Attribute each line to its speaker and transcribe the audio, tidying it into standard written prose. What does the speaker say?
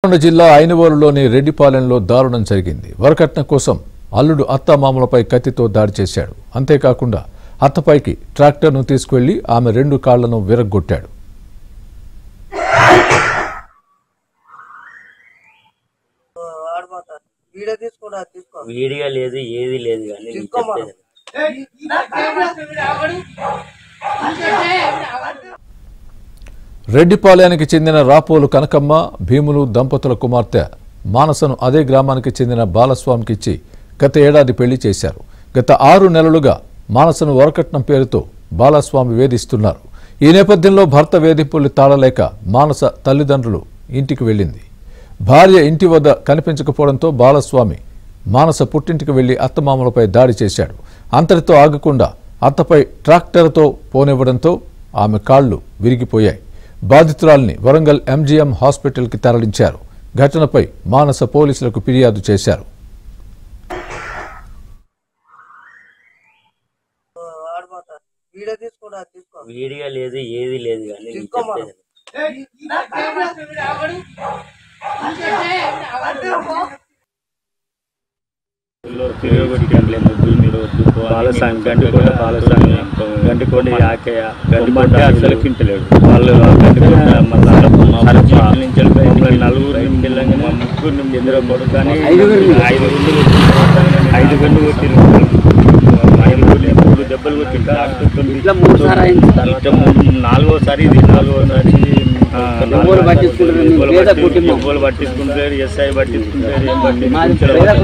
Speaker 1: నల్గొండ జిల్లా ఐనవోలులోని రెడ్డిపాలెంలో దారుణం జరిగింది. వరకట్న కోసం అల్లుడు అత్తమామలపై కత్తితో దాడి చేశాడు. అంతేకాకుండా అత్తపైకి ట్రాక్టర్ను తీసుకెళ్లి ఆమె రెండు కాళ్లను విరగ్గొట్టాడు.
Speaker 2: వీడియో లేదు, ఏది లేదు.
Speaker 1: రెడ్డిపాలెనికి చెందిన రాపోలు కనకమ్మ భీములు దంపతుల కుమార్తె మానసను అదే గ్రామానికి చెందిన బాలస్వామికి ఇచ్చి గత ఏడాది పెళ్లి చేశారు. గత 6 నెలలుగా మానసను వరకట్నం పేరుతో బాలస్వామి వేధిస్తున్నారు. ఈ నేపథ్యంలో భర్త వేధింపులు తాళలేక మానస తల్లిదండ్రులు ఇంటికి వెళ్లింది. భార్య ఇంటి వద్ద కనిపించకపోవడంతో బాలస్వామి మానస పుట్టింటికి వెళ్లి అత్తమామలపై దాడి చేశాడు. అంతటితో ఆగకుండా అత్తపై ట్రాక్టర్తో పోనివ్వడంతో ఆమె కాళ్లు విరిగిపోయాయి. బాధితురాల్ని వరంగల్ ఎంజీఎం హాస్పిటల్కి తరలించారు. ఘటనపై మానస పోలీసులకు ఫిర్యాదు చేశారు.
Speaker 2: వీడియో లేదు, ఏది లేదు. గండికోటి ఆకయ్య గండికోట అసలు కింటలేడు. వాళ్ళు నలుగురు ముగ్గురు ఎదురు కొడుకు కానీ 5 గంటలు కొట్టిన 3 దెబ్బలు కొట్టింది. నాలుగోసారి పట్టించుకుంటారు, ఎస్ఐ పట్టించుకుంటారు, ఏం పట్టించుకుంటారు.